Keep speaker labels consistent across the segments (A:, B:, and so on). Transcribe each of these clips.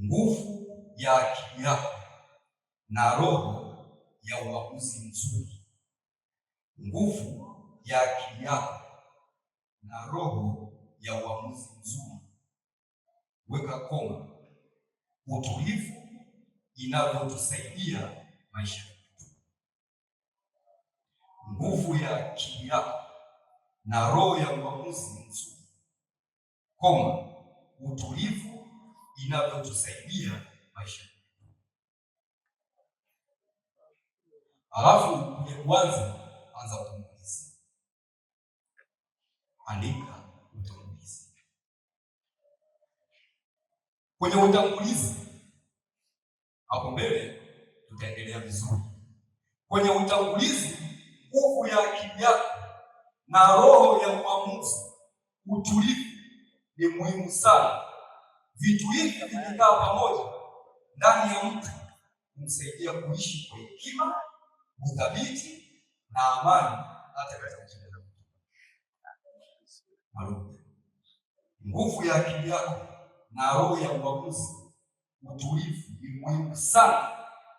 A: nguvu ya akili yako na roho ya uamuzi mzuri. Nguvu ya akili yako na roho ya uamuzi mzuri. Weka koma. Utulivu inavyotusaidia maisha yetu. Nguvu ya akili yako na roho ya uamuzi mzuri. Koma. Utulivu inavyotusaidia maisha yetu. Alafu kwenye kwanza anza utangulizi. Andika utangulizi. Kwenye utangulizi hapo mbele tutaendelea vizuri. Kwenye utangulizi, nguvu ya akili yako na roho ya uamuzi, utulivu ni muhimu sana. Vitu hivi vikikaa pamoja ndani ya mtu humsaidia kuishi kwa hekima, uthabiti na amani hata katika changamoto. Nguvu ya akili yako na roho ya uamuzi, utulivu ni muhimu sana.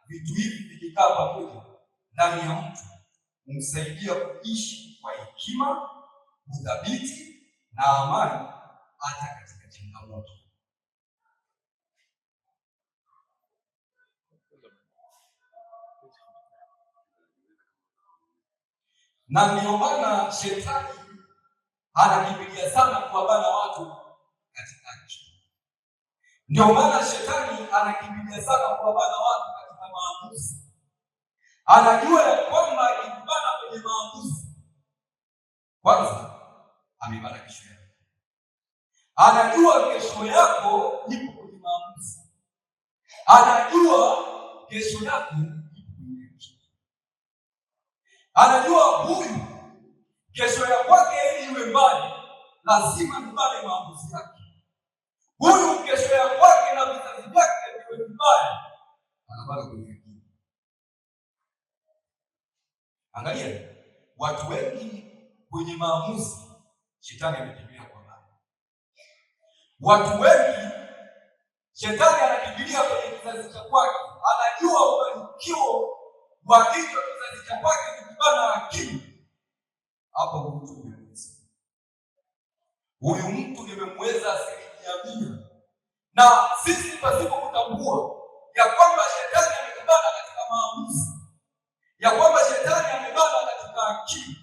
A: Vitu hivi vikikaa pamoja ndani ya mtu humsaidia kuishi kwa hekima, uthabiti na amani hata katika changamoto. Na ndio maana shetani anakimbilia sana kuwabana watu katika akili. Ndio maana shetani anakimbilia sana kuwabana watu katika maamuzi. Anajua ya kwamba akikubana kwenye maamuzi, kwanza amebana kesho yako. Anajua kesho yako ipo kwenye maamuzi. Anajua kesho yako ipo kwenye akili. Anajua huyu kesho ya kwake ili iwe mbali, lazima nibane maamuzi yake. Huyu kesho ya kwake na vizazi vyake viwe mbali, anabana kwenye akili. Angalia, watu wengi kwenye maamuzi shetani amekimbia kwa mbali. Watu wengi shetani anakimbilia kwenye kizazi cha kwake. Anajua ufanikio wa hicho kizazi cha kwake ni kubana akili. Hapo mtu nimemweza. Huyu mtu nimemweza 100%. Na sisi pasipo kutambua ya kwamba shetani amekubana katika maamuzi, ya kwamba shetani amebana katika akili,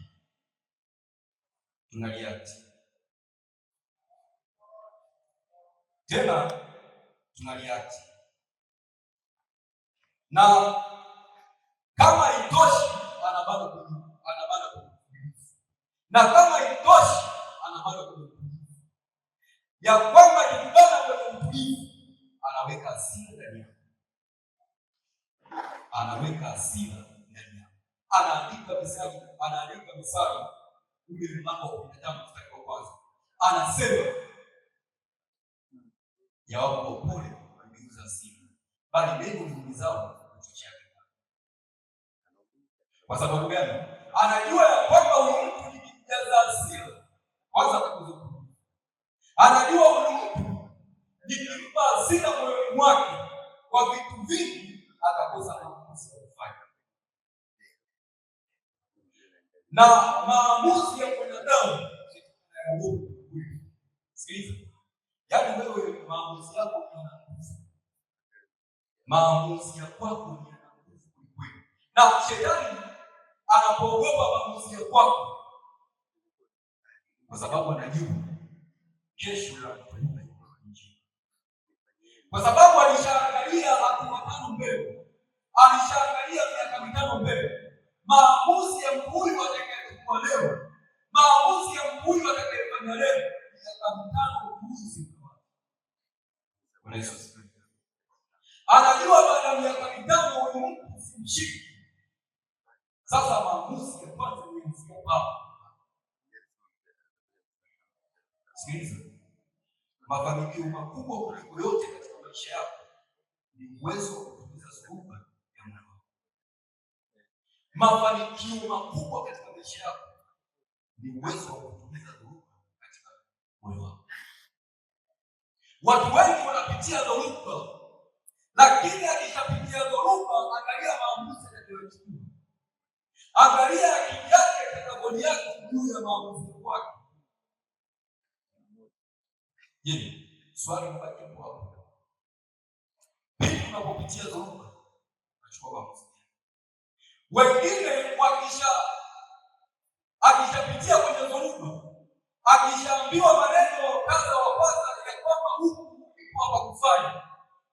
A: tunaliati tena, tunaliati. Na kama itoshi anabana kwenye na kama itoshi anabana kwenye ya kwamba ikibana kwenye utulivu anaweka hasira ndani yako. Anaweka hasira ndani yako. Anaandika Misali ule mlango wa 15 mstari wa kwanza. Anasema yawapo upole kupunguza hasira, bali mbegu zimizao kuchochea vita. Kwa sababu gani? Anajua ya kwamba huyu mtu nikijaza hasira kwanza atakuzuia. Anajua huyu mtu nikimpa hasira moyoni mwake kwa vitu vingi atakosa maamuzi ya kufanya. Na maamuzi ya mwanadamu sikiliza. Yaani wewe maamuzi yako yana nguvu. Maamuzi ya kwako yana nguvu kweli. Na shetani anapoogopa maamuzi ya kwako kwa sababu anajua kesho la kutupa nje. Kwa sababu alishaangalia hatua 5 mbele. Alishaangalia miaka 5 mbele. Maamuzi ya huyu atakayechukua leo, maamuzi ya huyu atakayefanya leo, miaka 5 kuuzi. Anajua baada ya miaka 5 huyu mtu simshiki. Sasa maamuzi ya kwanza ni mfano baba. Sikiliza. Mafanikio makubwa kuliko yote katika maisha yako ni uwezo wa kutumiza suruba ya moyo wako. Mafanikio makubwa katika maisha yako ni uwezo wa kutumiza suruba katika moyo wako. Watu wengi wanapitia dhoruba Lakini akishapitia dhoruba, angalia maamuzi atakayochukua. Angalia akili yake, kategori yake juu ya maamuzi yake. Je, swali linabaki hapo. Pindi unapopitia dhoruba, unachukua maamuzi. Wengine akishapitia kwenye dhoruba, akishaambiwa maneno kadha wa kadha ya kwamba huku ulipo hapa kufanya,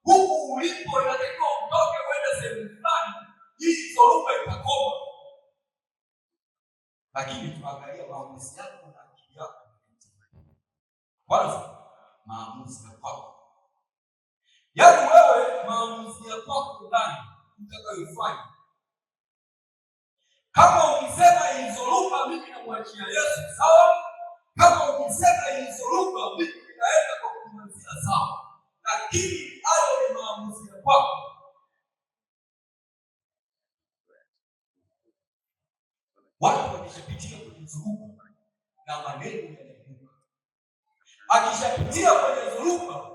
A: huku ulipo inatakiwa utoke uende sehemu fulani, hii dhoruba itakoma. Lakini tuangalia maamuzi yako na akili yako. Kwanza, maamuzi ya kwako. Yaani wewe maamuzi ya kwako ndani utakayofanya. Kama ukisema hii dhoruba mimi namwachia Yesu, sawa. Kama ukisema hii dhoruba mimi ninaenda kwa kumalizia, sawa. Lakini hayo ni maamuzi ya kwako. Watu wakishapitia kwenye dhoruba na maneno yanaibuka. Akishapitia kwenye dhoruba,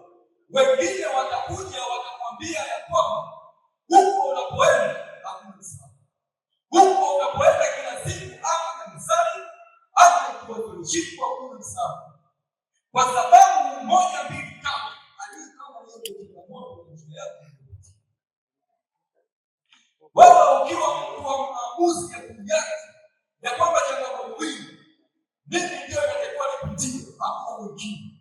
A: wengine watakuja watakwambia ya kwamba huko unapoenda hakuna msaada. Huko unapoenda kila siku ama kanisani ama kuwashiriki hakuna msaada. Kwa sababu moja mbili tatu, hadi kama hiyo changamoto ndio yako. Wewe ukiwa mtu wa maamuzi ya kujaji ya kwamba changamoto hii mimi ndio natakiwa nipitie, hakuna mwingine.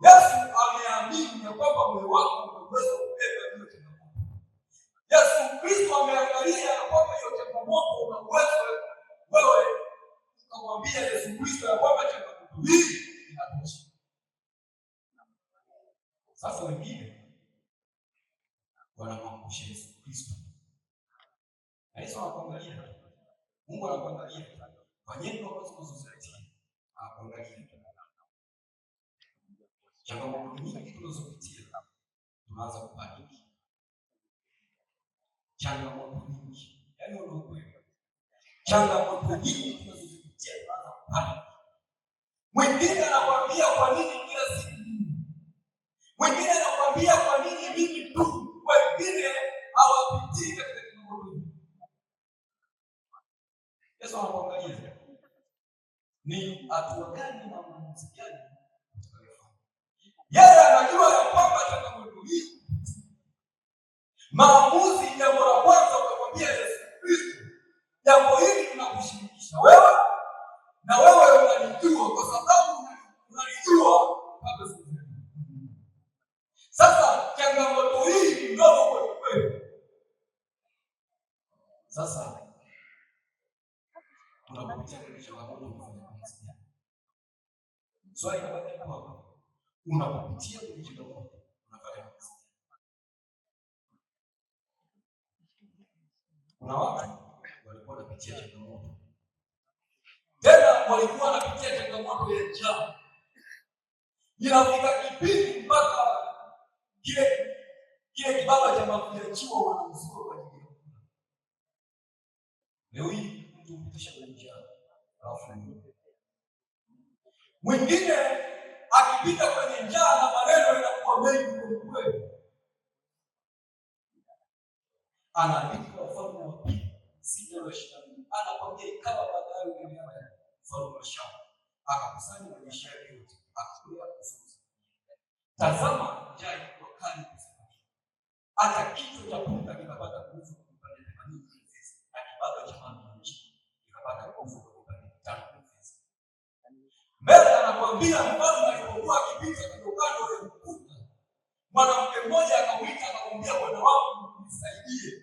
A: Yesu ameamini ya kwamba moyo wako unaweza kubeba hiyo changamoto. Yesu Kristo ameangalia ya kwamba hiyo changamoto una uwezo wewe, ukamwambia Yesu Kristo ya kwamba changamoto hii inatosha. Sasa wengine wanamwangusha Yesu Kristo. Na Yesu anakuangalia. Mungu anakuangalia. Fanyeni ambazo unazozipitia. Anakuangalia. Changamoto nyingi tunazopitia tunaanza kupaniki. Changamoto nyingi. Yaani ndio kweli. Changamoto nyingi tunazozipitia tunaanza kupaniki. Mwingine anakuambia kwa nini kila siku mimi? Mwingine anakuambia kwa nini mimi tu? Wengine hawapitii katika changamoto hii. Yesu anakuangalia. Ni hatua gani na maamuzi gani utakayofanya? Yeye anajua ya kwamba changamoto hii. Maamuzi jambo la kwanza ukamwambia Yesu Kristo, jambo hili tunakushirikisha wewe na wewe unanijua kwa sababu unanijua kabla sijaja. Sasa changamoto hii ni ndogo kweli. Sasa unapopitia kwenye changamoto unafanya kazi gani? Swali linabaki hapo. Unapopitia kwenye changamoto unafanya kazi gani? Kuna watu walikuwa wanapitia changamoto. Tena walikuwa wanapitia changamoto ya njaa. Inafika kipindi mpaka kile kibaba cha mafuta chiwa wanamzua kwa ajili ya kula. Leo hii mtu mpisha kwenye njaa. Mwingine akipita kwenye njaa na maneno yanakuwa mengi kwa kweli. Anaandika Wafalme wa Pili 6:22. Anakwambia kama baadaye ungeona mfalme wa Shamu akakusanya majeshi yake yote akakuja kufukuza. Tazama njaa ilikuwa kali sana. Hata kichwa cha punda kikapata nguvu kwa upande wa pesa. Na kibaba cha maji kikapata nguvu kwa upande wa pesa. Mbele anakwambia mfalme alipokuwa akipita kando ya ukuta, mwanamke mmoja akamwita akamwambia, bwana wangu nisaidie.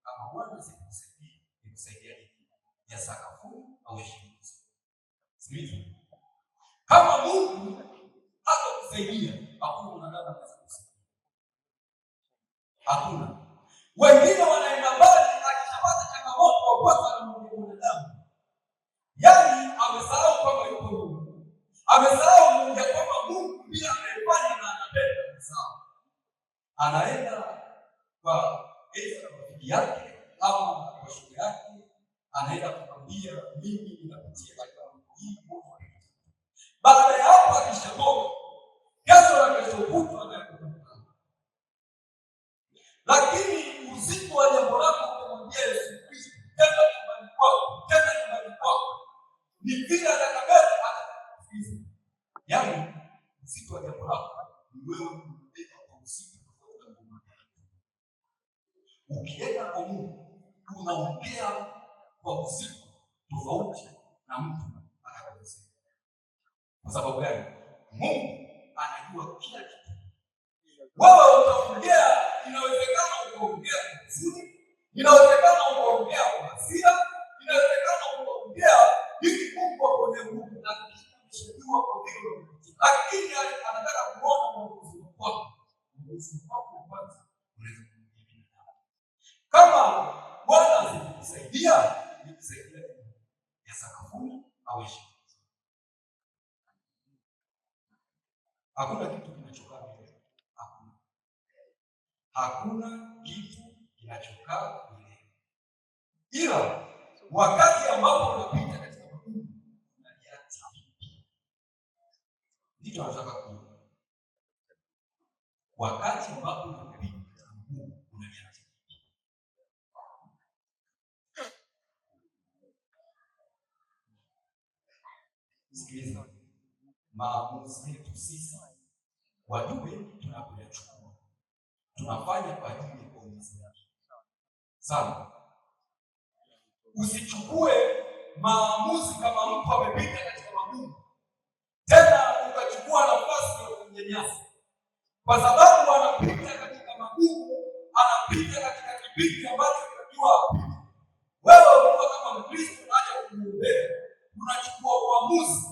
A: Kama Bwana sikusaidie, nikusaidia nini? Ya sakafuni au ya shilingi? Sikiliza. Kama Mungu hatakusaidia, hakuna mwanadamu anaweza kusaidia. Hakuna. Wengine wanaenda mbali akishapata changamoto wa kwanza na mwanadamu. Yaani amesahau kwamba yuko Mungu. Amesahau ya kwamba Mungu ndiye anayefanya na anapenda sawa. Anaenda kwa rafiki yake ama kwa shule yake, anaenda kumwambia mimi ninapitia katika hii Mungu. Baada ya hapo akishaboka, kesho na kesho kutwa anakuja. lakini uzito wa jambo lako kumwambia Yesu Kristo, tena nyumbani kwako, ni vile atakavyokusikiza. Yaani uzito wa jambo lako ni wewe kumbeba kwa uzito tofauti na Mungu. Ukienda kwa Mungu unaongea kwa uzito tofauti na mtu anakuelezea. Kwa sababu gani? Mungu anajua kila kitu. Wewe utaongea, inawezekana ukaongea vizuri, inawezekana ukaongea kwa hasira, inawezekana ukaongea hivi Mungu akone nguvu, lakini umeshajua kwa vile, lakini anataka kuona uongozi wako. Uongozi wako kwanza unaweza kumjibia. Kama Bwana asikusaidia, nikusaidia ya sakafuni au ishi. Hakuna kitu kinachokaa milele. Hakuna kitu kinachokaa milele. Ila wakati ambapo unapita katika magumu unaliacha vipi? Ndicho nataka kuona. Wakati ambapo unapita katika magumu unaliacha vipi? Sikiliza. Maamuzi yetu sisi watu wengi tunapoyachukua tunafanya kwa ajili ya kuongeza yake. Sawa? Usichukue maamuzi kama mtu amepita katika magumu tena ukachukua nafasi ya kumnyanyasa, kwa sababu anapita katika magumu, anapita katika kipindi ambacho unajua wewe ukiwa kama Mkristo unaja kumuombea, unachukua uamuzi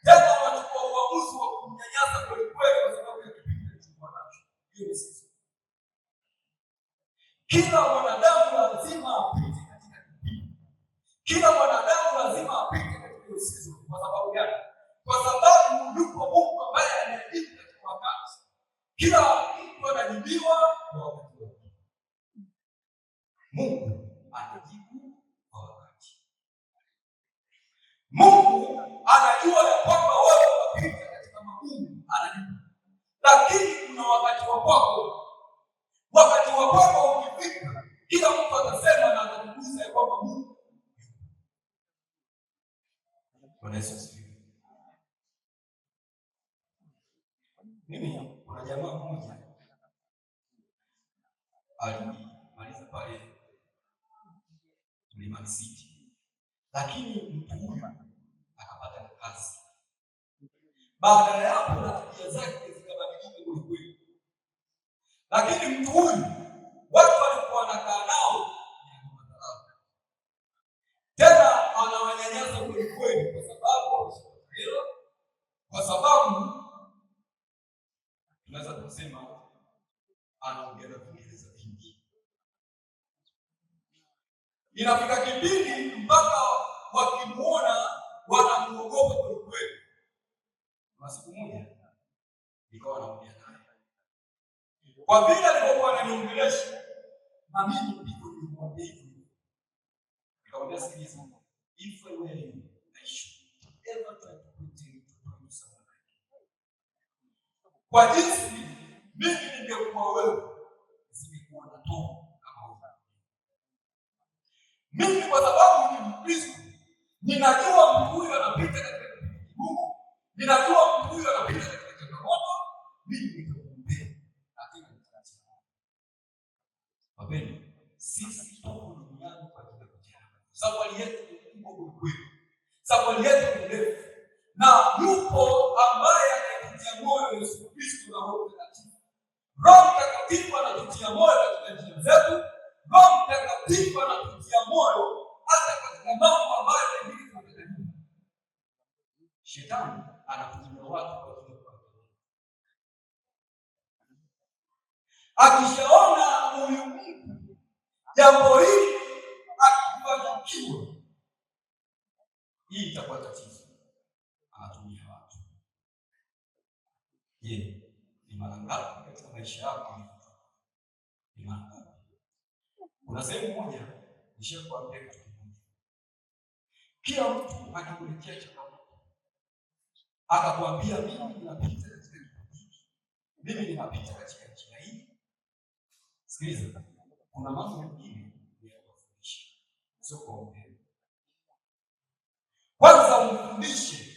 A: tena unachukua uamuzi wa kumnyanyasa kweli kweli kwa sababu ya kipindi kilichokuwa nacho. Hiyo sisi kila mwanadamu lazima apite katika kipindi. Kila mwanadamu lazima apite katika hiyo season. Kwa sababu gani? Kwa sababu yuko Mungu ambaye anajibu katika wakati. Kila mtu anajibiwa kwa wakati wake. Mungu anajibu kwa wakati. Mungu anajua ya kwamba wewe unapita katika magumu, anajibu. Lakini kuna wakati wa kwako. Wakati wa kwako ukifika, kila mtu atasema na atakugusa ya kwamba Mungu. Bwana Yesu asifiwe. Mimi kuna jamaa mmoja alimaliza pale Mlimani City, lakini mtu huyu akapata kazi. Baada ya hapo na tabia zake zikabadilika kweli. Lakini mtu huyu watu walikuwa wanakaa nao tena anawanyanyasa kweli kwa sababu hilo, kwa sababu tunaweza kusema anaongea Kiingereza kingi. Inafika kipindi mpaka wakimuona wanamuogopa kweli. Na siku moja nikawa naongea naye. Kwa vile alipokuwa ananiongelesha na mimi ndiko nilimwambia hivi. Nikamwambia sikiliza, if I were you, I should ever try to pretend to know someone like you. Kwa jinsi mimi ningekuwa wewe, singekuwa na tomo kama wewe. Mimi kwa sababu ni Mkristo, ninajua mtu huyu anapita katika kigumu, ninajua mtu huyu anapita katika changamoto, mimi nitakuombea. Wapendwa, sisi tuko duniani kwa ajili ya kujana. Safari yetu ni kubwa kweli. Safari yetu ni ndefu. Na yupo ambaye anatutia moyo, Yesu Kristo na Roho Mtakatifu. Roho Mtakatifu anatutia moyo katika njia zetu. Roho Mtakatifu anatutia moyo hata katika mambo ambayo mengine tunataka. Shetani anatumia watu kwa ajili ya kuangamiza. Akishaona huyu mtu jambo hili akifanikiwa, hii itakuwa tatizo. Anatumia watu. Je, ni mara ngapi katika maisha yako ni mara ngapi? Kuna sehemu moja nishakwambia kitu kimoja. Kila mtu akikuletea changamoto akakwambia mimi ninapita katika hiki, mimi ninapita katika njia hii, Sikiliza, kuna mambo mengine ya kufundisha, sio kuongea. Kwanza umfundishe,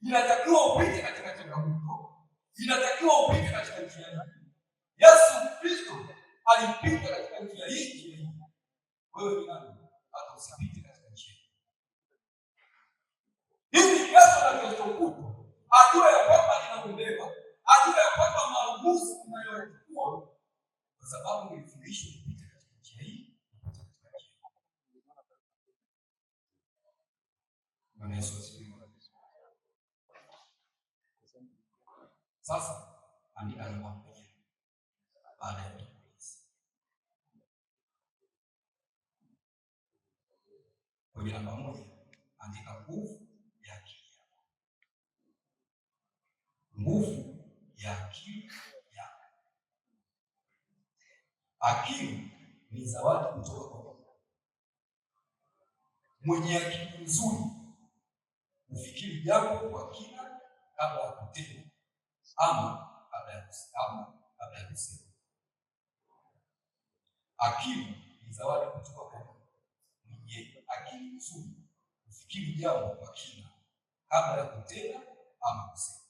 A: inatakiwa upite katika changamoto, inatakiwa upite katika njia hii. Yesu Kristo alipita katika njia hii. Wewe ni nani hata usipite katika njia hii? Hivi kesho na kesho kutwa ajue ya kwamba ninaombewa, ajue ya kwamba maamuzi unayochukua kwa sababu ulifundishwa kupita katika njia hii. Bwana Yesu asifiwe. Sasa andika namba moja baada ya utangulizi. Kwenye namba moja andika nguvu ya akili yako. Nguvu ya akili yako. Akili ni zawadi kutoka kwa Mungu. Mwenye akili nzuri ufikiri jambo kwa kina kabla ya kutenda ama kabla ya kusema. Akili ni zawadi kutoka kwa Mungu. Mwenye akili nzuri ufikiri jambo kwa kina kabla ya kutenda ama kusema.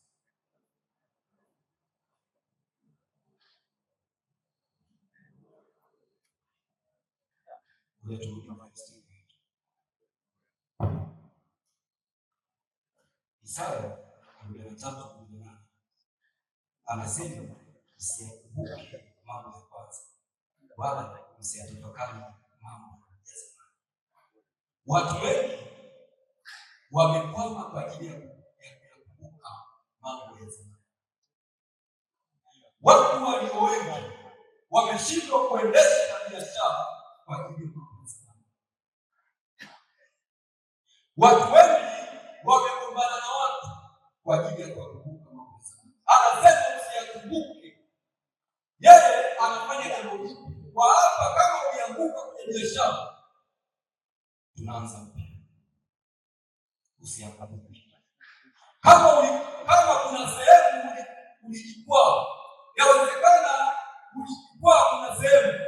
A: Isaya 43:18 anasema, msiyakumbuke mambo ya kwanza, wala msiyatafakari mambo ya zamani. Watu wengi wamekwama kwa ajili ya kukumbuka mambo ya zamani. Watu walio wengi wameshindwa kuendesha biashara kwa ajili ya mambo ya zamani. Watu wengi wamegombana na watu kwa ajili ya kukumbuka mambo ya zamani. Anasema usiyakumbuke. Yeye anafanya jambo hili kwa hapa. Kama ulianguka kwenye biashara, tunaanza mpya. Usiyakumbuke. Kama kuna sehemu ulijikwaa, yawezekana ulijikwaa kuna sehemu,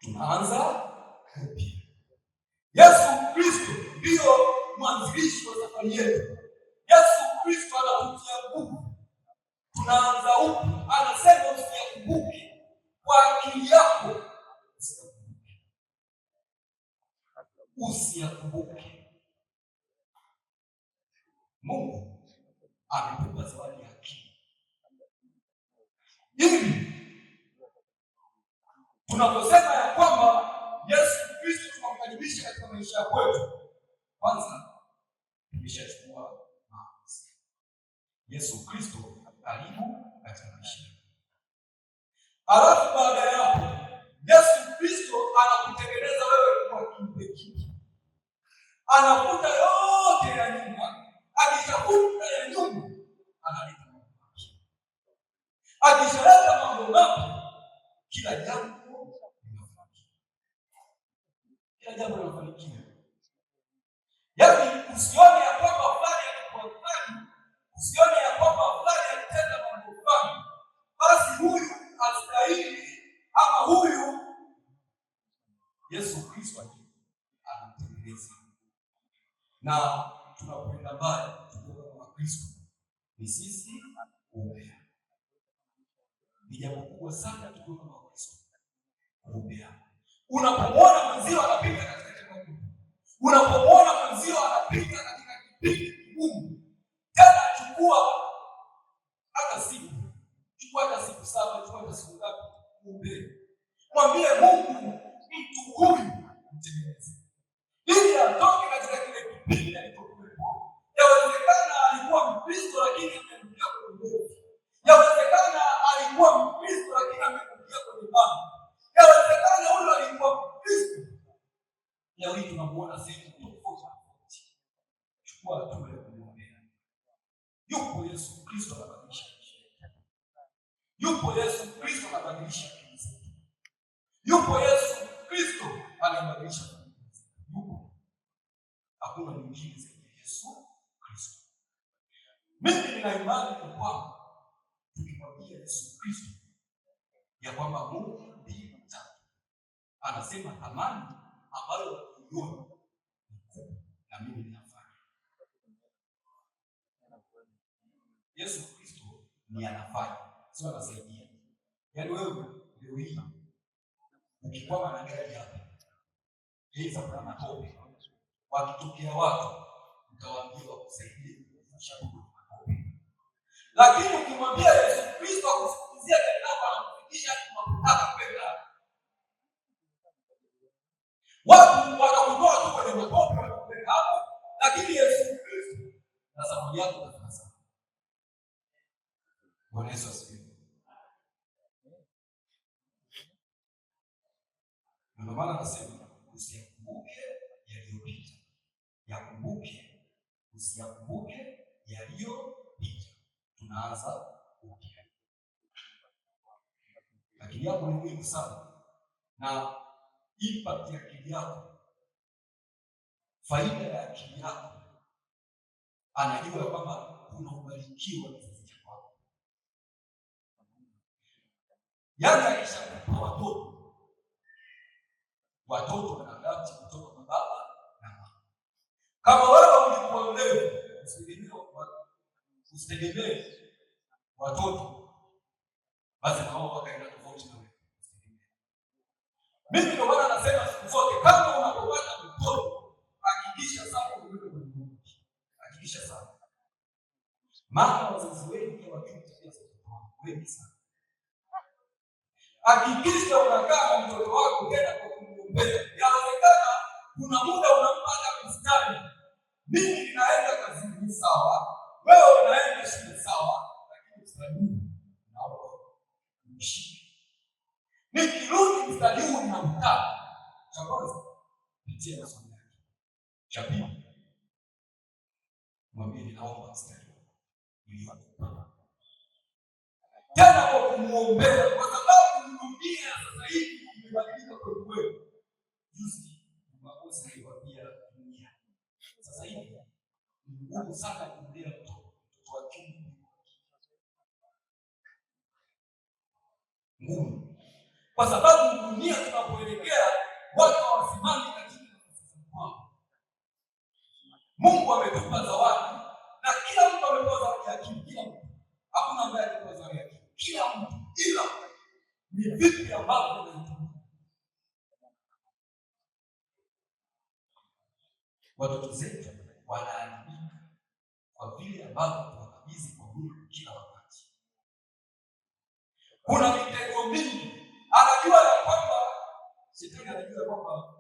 A: tunaanza upya. Yesu Kristo ndio mwanzilishi wa safari yetu. Yesu Kristo anatutia nguvu, tunaanza upya. Anasema usiyakumbuke kwa akili yako, usiyakumbuke. Mungu ametupa zawadi ya akili hivi tunaposema ya kwamba Yesu Kristo tunamkaribisha katika maisha ya kwetu. Kwanza tumeshachukua maamuzi. Yesu Kristo karibu katika maisha yetu. Alafu baada ya hapo Yesu Kristo anakutengeneza wewe kwa kiumbe kipya. Anafuta yote ya nyuma, akishafuta ya nyuma analeta mambo mapya. Akishaleta mambo mapya, kila jambo linafanikiwa. Yaani usione ya kwamba fulani alikuwa fulani, usione ya kwamba fulani alitenda mambo fulani, basi huyu astahili ama huyu. Yesu Kristo anamtengeneza. Na tunapoenda mbali tukiwa kama Kristo, ni sisi kuombea. Ni jambo kubwa sana tukiwa kama Kristo kuombea. Unapomwona mwenzio anapita katika changamoto, unapomwona mwenzio anapita katika kipindi kigumu, tena chukua hata siku 7, chukua hata siku ngapi, muombe. Mwambie Mungu, mtu huyu mtengeneze ili atoke katika kile kipindi alichokuwepo. Yawezekana alikuwa Mkristo lakini amekuja kwenye uovu. Yawezekana alikuwa Mkristo lakini amekuja kwenye dhambi. Yawezekana huyo alikuwa Mkristo, leo hii tunamuona sehemu tofauti. Chukua hatua ya kumwombea. Yupo Yesu Kristo anabadilisha maisha. Yupo Yesu Kristo anabadilisha akili zetu. Yupo Yesu Kristo anabadilisha. Yupo. Hakuna mwingine zaidi ya Yesu Kristo. Mimi nina imani kwamba tukimwambia Kristo ya kwamba Mungu ndiye mtatu. Anasema thamani ambayo uiona na mimi ninafanya. Yesu Kristo ni anafanya, sio anasaidia. Yaani wewe leo hii ukikwama na gari hapa, hizo kuna matope, wakitokea watu utawaambia wakusaidie kuvusha matope. Lakini ukimwambia Yesu Kristo akusikizia gari hapa na kufikisha tunapotaka kwenda, watu watakutoa tu kwenye matope wanakupeleka hapo, lakini Yesu Kristo na safari yako utafanya sana. Bwana Yesu asifiwe. Ndio maana nasema usiyakumbuke yaliyopita, yakumbuke, usiyakumbuke yaliyopita. Tunaanza upya. Akili yako ni muhimu sana, na impact ya akili yako, faida ya akili yako, anajua kwamba kuna ubarikiwa kizazi cha kwako. Yaani akishakupa watoto wanagapi kutoka kwa baba na mama. Kama wewe ulikuwa mlevi, usitegemee watoto basi na wao wakaenda tofauti na wewe. Mimi ndio maana nasema siku zote, kama unapopata mtoto hakikisha sana wewe Mungu. Hakikisha sana. Maana wazazi wengi hawajui tabia za watoto wao, wengi sana. Hakikisha unakaa na mtoto wako tena kwa kumwombea. Yawezekana kuna muda unampata mstari. Mimi ninaenda kazini sawa, wewe unaenda shule sawa, lakini mstari huu naomba mshike. Nikirudi mstari huu ninamtaka. Cha kwanza pitia masomo yake. Cha pili mwambie ninaomba mstari huu niliokupa. Tena kwa kumwombea, kwa sababu dunia sasa hivi imebadilika kwa kweli. Juzi makosa aliwaambia dunia. Sasa hivi ni ngumu sana kumlea mtoto wa kiume. Ngumu. Kwa sababu dunia tunapoelekea watu hawasimami katika nafasi zao. Mungu ametupa zawadi na kila mtu amepewa zawadi ya akili, kila mtu. Hakuna ambaye amepewa zawadi ya akili. Kila mtu, ila ni vipi ambavyo unaitumia. Watoto zetu wanaharibika kwa vile ambavyo tunakabidhi kwa Mungu kila wakati. Kuna mitego mingi. Anajua ya kwamba Shetani anajua kwamba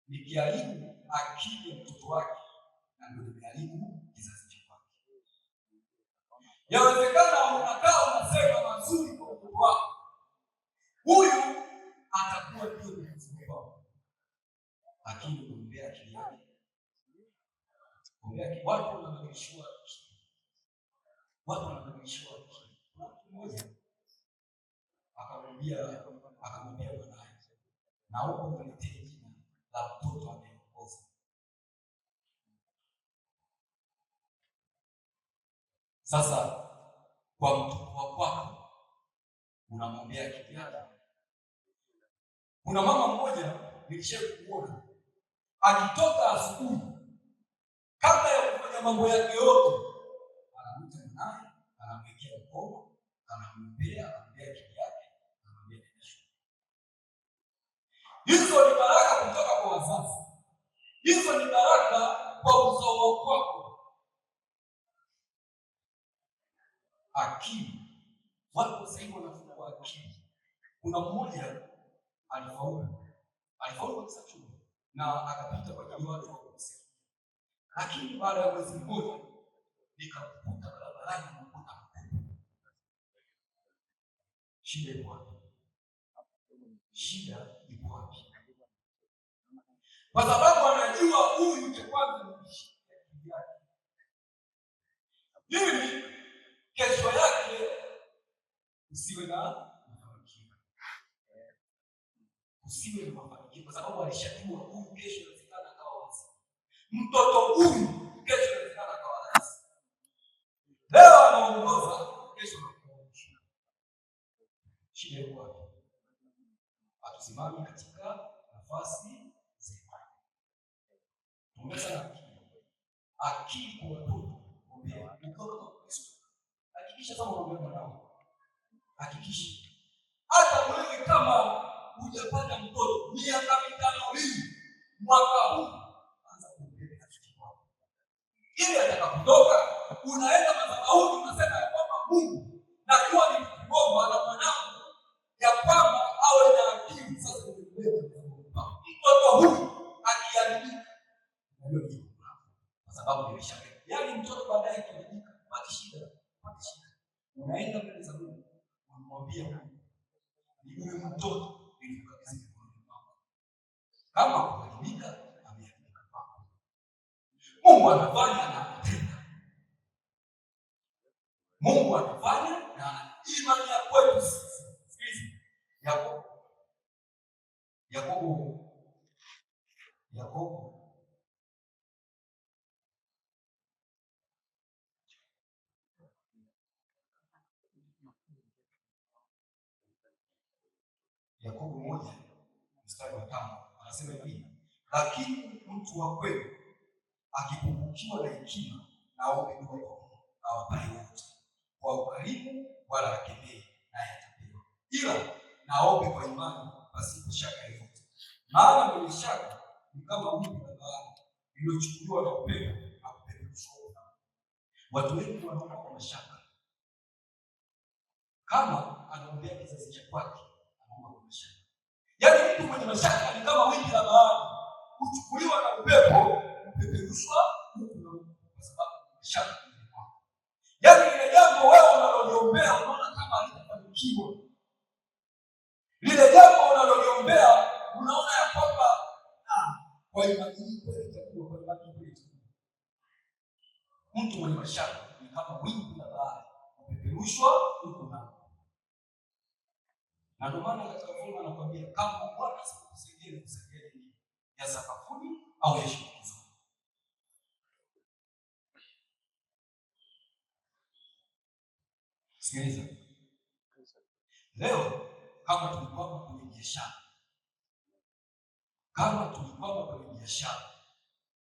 A: nikiharibu akili ya mtoto wake na ndio nimeharibu kizazi chake. Yawezekana unakaa unasema mazuri kwa mtoto wako, huyu atakuwa ndio mzuri wako, lakini kumbea akili yake. Watu wanabadilishwa akili. Watu wanabadilishwa akili. Mmoja akamwambia mwanae, naomba uniletee jina la mtoto anayeongoza. Sasa kwa mtoto wako unamwambia akili yake. Kuna mama mmoja nilishakuona akitoka asubuhi, kabla ya kufanya mambo yake yote, anamuita mwanae, anamwekea mkono, anamwombea akili yake, anamwambia kesho. Hizo ni baraka kutoka kwa wazazi. Hizo ni baraka kwa uzao wako. Akili. Watu sasa hivi wanafungua akili. Kuna mmoja alifaulu kabisa chuo na akapita kwa ajili watu wa kumsaidia. Lakini baada ya mwezi mmoja nikakuta barabarani nakuta mkopo. Shida ipo wapi? Shida ipo wapi? Kwa sababu anajua huyu ni kwanza ni shida yake. Hivi kesho yake usiwe na mafanikio. Usiwe na mafanikio kwa sababu alishajua huyu kesho inawezekana akawa wazi. Mtoto huyu kesho inawezekana akawa wazi. Leo anaongoza, kesho anakuwa. Shida iko wapi? Hatusimami katika nafasi zetu. Tumesema akili kwa watoto ombea. Hakikisha kama unaombea mwanao. Hakikisha. Hata wewe kama hujapata mtoto miaka 5 hii mwaka huu anza kuombea katika kwako. Ili atakapotoka unaenda madhabahuni unasema ya kwamba Mungu najua ni kuomba na mwanangu ya kwamba awe na akili sasa mtoto huyu akiharibika kwa sababu nimeshauri. Yaani mtoto baadaye akiharibika pata shida. Unaenda mbele za Mungu unamwambia Mungu ni huyu mtoto ili kukabidhi mkononi mwako. Kama kuharibika ameharibika kwako. Mungu anafanya na anatenda. Mungu anafanya na imani ya kwetu sisi. Yakobo 1:5 anasema hivi, lakini mtu wa kweli akipungukiwa na hekima na aombe dua kwa Mungu awapaye wote kwa ukarimu wala akemee naye atapewa, ila na aombe kwa imani pasipo shaka yoyote. Maana mwenye shaka ni kama wimbi la bahari lililochukuliwa na upepo na kupeperushwa. Watu wengi wanaomba kwa mashaka. Kama anaombea kizazi cha kwake anaomba kwa mashaka. Yaani mtu mwenye mashaka ni kama wimbi la bahari kuchukuliwa na upepo kupeperushwa kwa sababu mashaka. Yaani ile jambo wewe unaloliombea unaona kama litafanikiwa. Lile jambo unaloliombea unaona ya kwamba kwa imani hii kweli itakuwa, kwa imani hii itakuwa. Mtu mwenye mashaka ni kama wimbi la bahari kupeperushwa huko na. Na ndio maana katika fungu anakuambia kama Bwana asipokusaidia kusaidia nini? Ya sakafuni au ya shinikizo. Sikiliza. Leo kama tulikuwa kwenye biashara.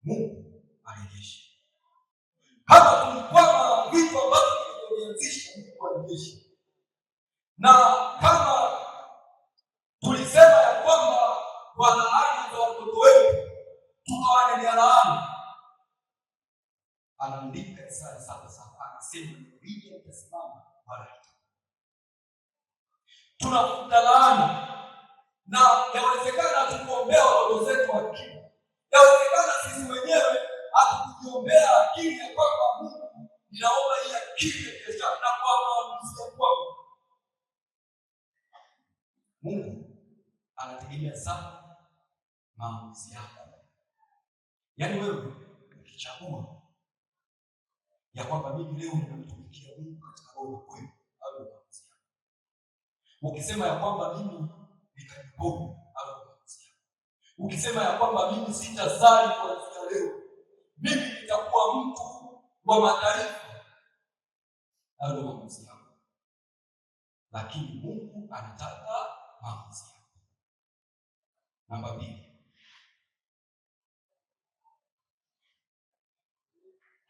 A: Mungu arejeshe. Kama tulikuwa vitu ambavyo tulianzisha, Mungu arejeshe. Na kama tulisema ya kwamba kwa laana za watoto wetu tukawanenea laana, anaandika Isaya 7:7 anasema mimi nitasimama wala tunafuta laana. Na yawezekana tukuombea watoto zetu akili. Yawezekana sisi wenyewe hatukujiombea akili ya kwamba Mungu ninaomba hii akili ya biashara na kwa maamuzi ya kwangu. Mungu anategemea sana maamuzi yako. Yaani wewe ukichagua ya kwamba mimi leo ninamtumikia Mungu katika roho kweli au maamuzi yako. Ukisema ya kwamba mimi nitajiponya au maamuzi yako. Ukisema ya kwamba mimi sitasali kuanzia leo, mimi nitakuwa mtu wa mataifa au maamuzi yako. Lakini Mungu anataka maamuzi yako. Namba 2.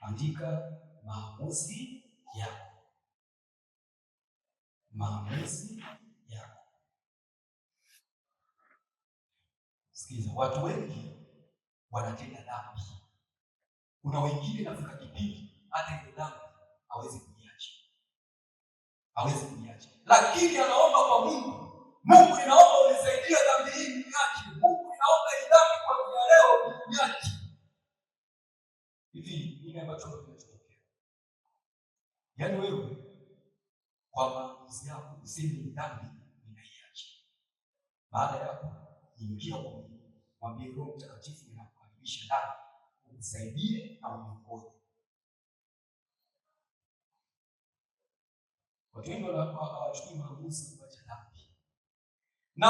A: Andika maamuzi yako. Maamuzi yako. Sikiza, watu wengi wanatenda dhambi. Kuna wengine nafika kipindi hata ile dhambi hawezi kuiacha. Lakini anaomba kwa Mungu. Mungu, ninaomba unisaidie dhambi hii niache. Mungu, ninaomba hii dhambi kwa leo niache. Hivi nini ambacho kinatokea? Yaani wewe kwa maamuzi yako useme dhambi ninaiacha. Baada ya hapo ingia kwa Mungu. Mwambie Roho Mtakatifu ninakukaribisha ndani. Unisaidie na uniongoze. Watu wengi hawachukui maamuzi kuacha dhambi. Na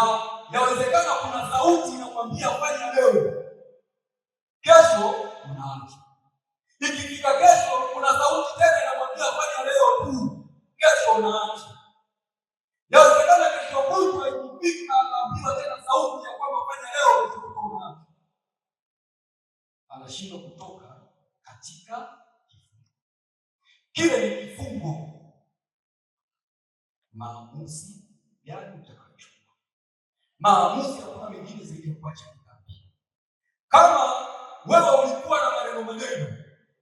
A: yawezekana kuna sauti inakwambia fanya leo. Kesho unaacha. Ikifika kesho kuna sauti tena inamwambia fanya leo tu. Kesho unaacha. Yawezekana kesho ni kifungo. Maamuzi gani utakayochukua? Maamuzi hakuna mengine zaidi ya kuacha dhambi. Kama wewe ulikuwa na maneno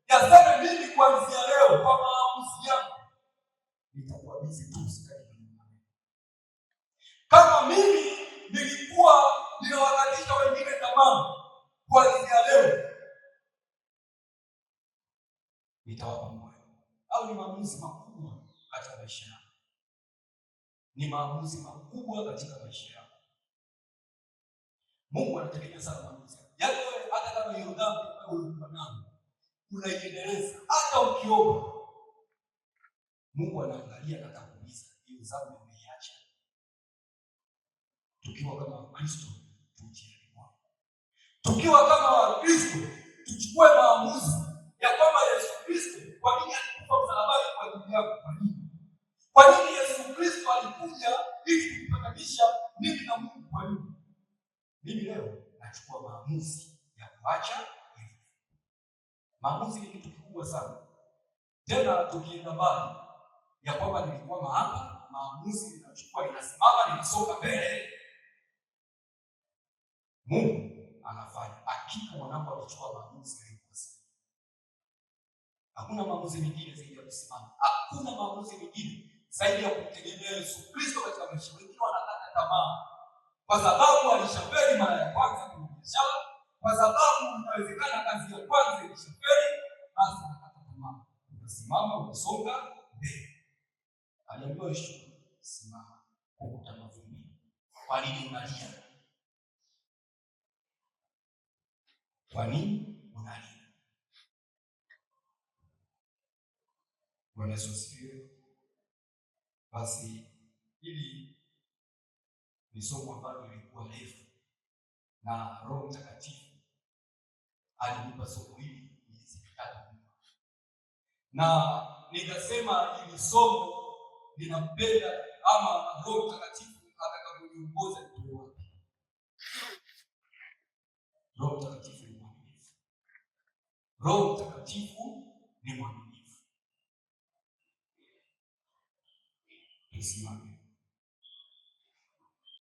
A: yaseme, mimi kuanzia leo kwa maamuzi yangu nitakuwa bizi tu. Kama mimi nilikuwa ninawakatisha wengine tamaa, kuanzia leo nitawapa moyo. Au ni maamuzi makubwa katika maisha yako, ni maamuzi makubwa katika maisha yako. Mungu anategemea sana maamuzi yako. Wewe hata kama hiyo dhambi ambayo ulikuwa nayo unaiendeleza, hata ukiomba, Mungu anaangalia na atakuuliza, hiyo dhambi umeiacha? Tukiwa kama Wakristo tujieni Mungu. Tukiwa kama Wakristo tuchukue maamuzi ya kwamba Yesu Kristo, kwa nini alikufa msalabani kwa ajili yako? Kwa nini Yesu Kristo alikuja ili kutupatanisha mimi na Mungu? Kwa nini? Mimi leo nachukua maamuzi ya kuacha hili. Maamuzi ni kitu kikubwa sana. Tena tukienda mbali ya kwamba nilikuwa mahapa, maamuzi ninachukua, inasimama, ninasonga mbele. Mungu anafanya. Hakika mwanangu alichukua maamuzi ya kusimama. Hakuna maamuzi mengine zaidi ya kusimama. Hakuna maamuzi mengine zaidi ya kumtegemea Yesu Kristo katika maisha. Wengine wanakata tamaa kwa sababu alishafeli mara ya kwanza kwenye biashara, kwa sababu inawezekana kazi ya kwanza ilishafeli, basi anakata tamaa. Unasimama, unasonga mbele. Aliambiwa Yesu, simama, kukuta mavumbi. Kwa nini unalia? Kwa nini unalia? Bwana Yesu asifiwe. Basi hili ni somo ambalo lilikuwa refu na Roho Mtakatifu alinipa somo hili miezi mitatu na nikasema hili somo ninampenda, ama Roho Mtakatifu atakaponiongoza nitoe wapi? Roho Mtakatifu ni mwaminifu. Roho Mtakatifu ni mwaminifu. Tusimame.